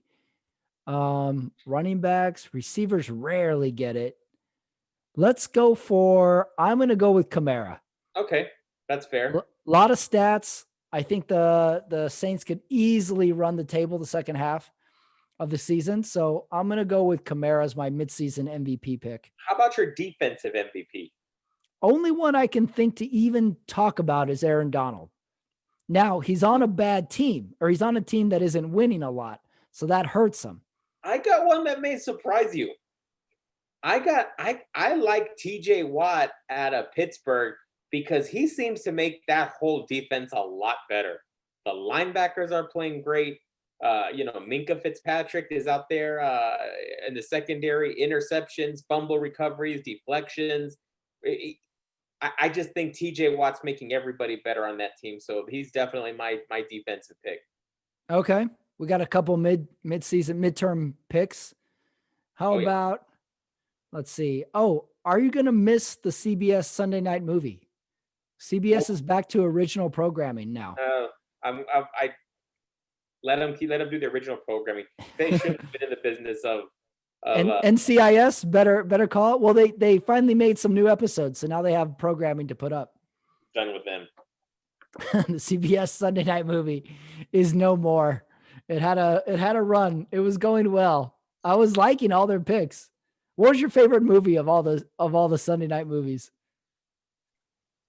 Running backs, receivers rarely get it. I'm going to go with Kamara. Okay, that's fair. A lot of stats. I think the Saints could easily run the table the second half of the season. So I'm going to go with Kamara as my midseason MVP pick. How about your defensive MVP? Only one I can think to even talk about is Aaron Donald. Now, he's on a bad team, or he's on a team that isn't winning a lot. So that hurts him. I got one that may surprise you. I like TJ Watt out of Pittsburgh because he seems to make that whole defense a lot better. The linebackers are playing great. Minka Fitzpatrick is out there in the secondary, interceptions, fumble recoveries, deflections. I just think TJ Watt's making everybody better on that team. So he's definitely my defensive pick. Okay. We got a couple mid-season, midterm picks. How about, let's see. Oh, are you going to miss the CBS Sunday night movie? CBS is back to original programming now. I let them do the original programming. They should have been in the business of NCIS better call it. Well, they finally made some new episodes, so now they have programming to put up. Done with them. The CBS Sunday night movie is no more. It had a run. It was going well. I was liking all their picks. What was your favorite movie of all the Sunday night movies?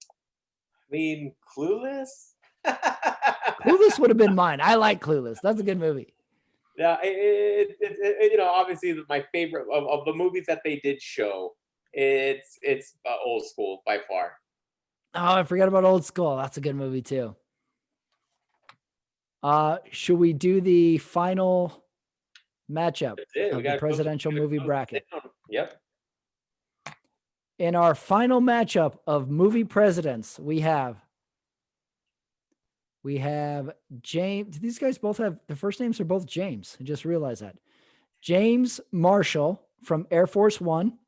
I mean, Clueless. Clueless would have been mine. I like Clueless. That's a good movie. Yeah, obviously my favorite of the movies that they did show. It's Old School by far. Oh, I forgot about Old School. That's a good movie too. Should we do the final matchup of the presidential movie bracket? Yep. In our final matchup of movie presidents, we have James. These guys both have the first names are both James. I just realized that. James Marshall from Air Force One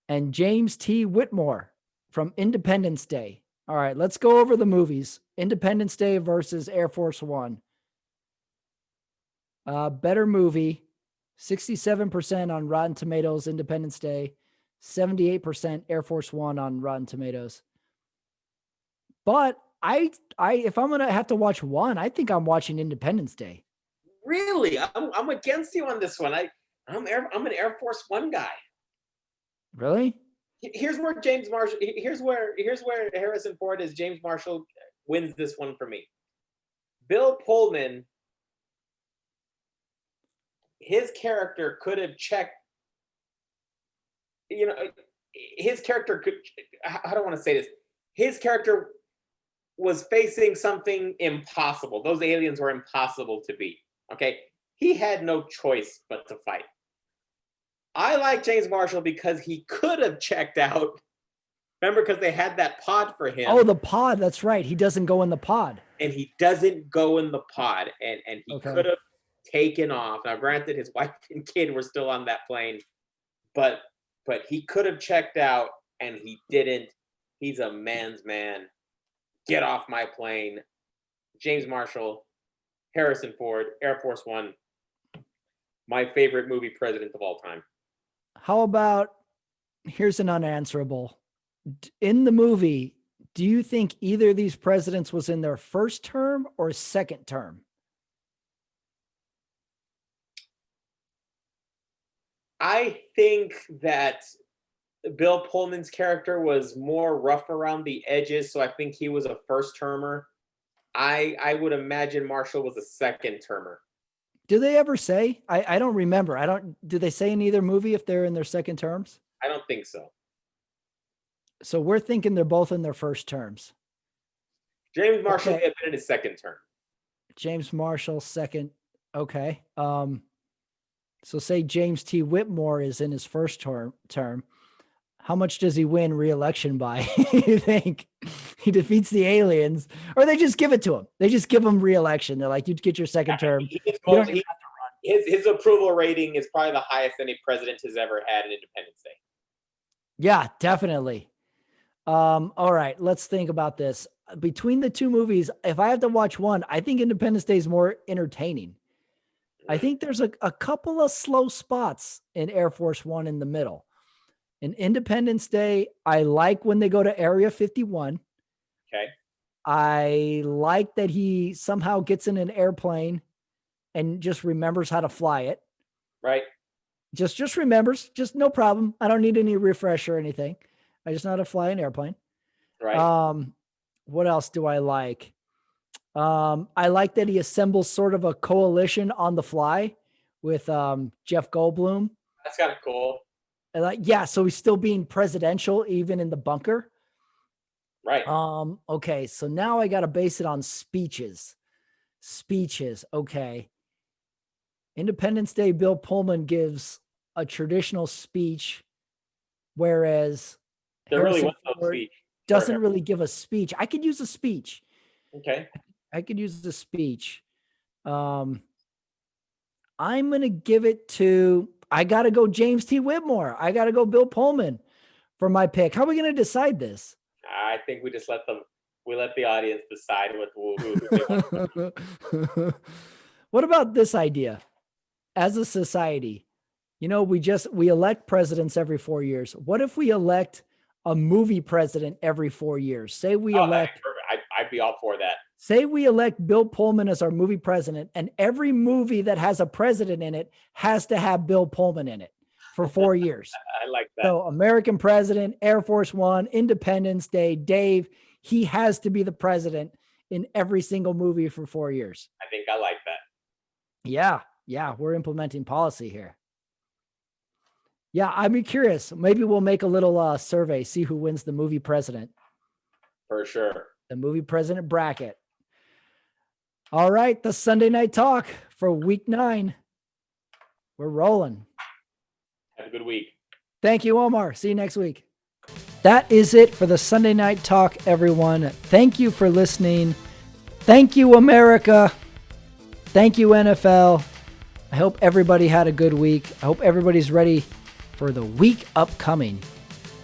and James T. Whitmore from Independence Day. All right, let's go over the movies. Independence Day versus Air Force One. Better movie, 67% on Rotten Tomatoes, Independence Day, 78% Air Force One on Rotten Tomatoes. But if I'm gonna have to watch one, I think I'm watching Independence Day. Really, I'm against you on this one. I'm an Air Force One guy. Really? Here's where James Marshall. Here's where Harrison Ford as James Marshall wins this one for me. Bill Pullman, his character could have checked. His character could. How do I want to say this? His character was facing something impossible. Those aliens were impossible to beat. Okay, he had no choice but to fight. I like James Marshall because he could have checked out. Remember, because they had that pod for him. Oh, the pod. That's right. He doesn't go in the pod. And he doesn't go in the pod. And he could have taken off. Now, granted, his wife and kid were still on that plane. But but he could have checked out and he didn't. He's a man's man. Get off my plane. James Marshall, Harrison Ford, Air Force One. My favorite movie president of all time. How about, here's an unanswerable. In the movie, do you think either of these presidents was in their first term or second term? I think that Bill Pullman's character was more rough around the edges, so I think he was a first termer. I would imagine Marshall was a second termer. Do they ever say? I don't remember. Do they say in either movie if they're in their second terms? I don't think so. So we're thinking they're both in their first terms. James Marshall may have been in his second term. James Marshall, second. Okay. So say James T. Whitmore is in his first term. How much does he win re-election by? You think he defeats the aliens, or they just give it to him? They just give him re-election. They're like, you get your second term. His approval rating is probably the highest any president has ever had in Independence Day. Yeah, definitely. All right, let's think about this. Between the two movies, if I have to watch one, I think Independence Day is more entertaining. I think there's a couple of slow spots in Air Force One in the middle. In Independence Day, I like when they go to Area 51. Okay. I like that he somehow gets in an airplane and just remembers how to fly it. Right. Just remembers, just no problem. I don't need any refresh or anything. I just know how to fly an airplane. Right. What else do I like? I like that he assembles sort of a coalition on the fly with Jeff Goldblum. That's kind of cool. So he's still being presidential even in the bunker. Right. Okay, so now I got to base it on speeches. Okay. Independence Day, Bill Pullman gives a traditional speech, whereas there Harrison really was no Ford speech. doesn't really give a speech. I could use a speech. Okay. I could use the speech. I'm going to give it to, I got to go James T. Whitmore. I got to go Bill Pullman for my pick. How are we going to decide this? I think we just let the audience decide who they want. What about this idea? As a society, we elect presidents every 4 years. What if we elect a movie president every 4 years? Say we elect, I'd be all for that. Say we elect Bill Pullman as our movie president, and every movie that has a president in it has to have Bill Pullman in it for 4 years. I like that. So American President, Air Force One, Independence Day, Dave, he has to be the president in every single movie for 4 years. I think I like that. Yeah, we're implementing policy here. Yeah, I'm curious. Maybe we'll make a little survey, see who wins the movie president. For sure. The movie president bracket. All right, the Sunday Night Talk for week 9. We're rolling. Have a good week. Thank you, Omar. See you next week. That is it for the Sunday Night Talk, everyone. Thank you for listening. Thank you, America. Thank you, NFL. I hope everybody had a good week. I hope everybody's ready for the week upcoming.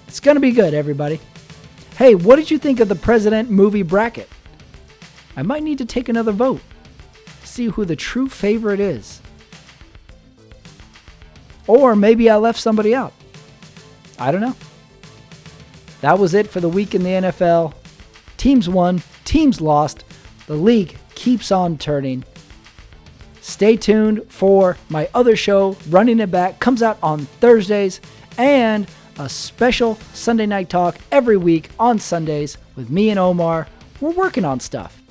It's going to be good, everybody. Hey, what did you think of the President movie bracket? I might need to take another vote. See who the true favorite is. Or maybe I left somebody out. I don't know. That was it for the week in the NFL. Teams won, teams lost. The league keeps on turning. Stay tuned for my other show, Running It Back, comes out on Thursdays, and a special Sunday Night Talk every week on Sundays with me and Omar. We're working on stuff,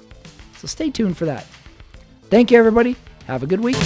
so stay tuned for that. Thank you, everybody. Have a good week.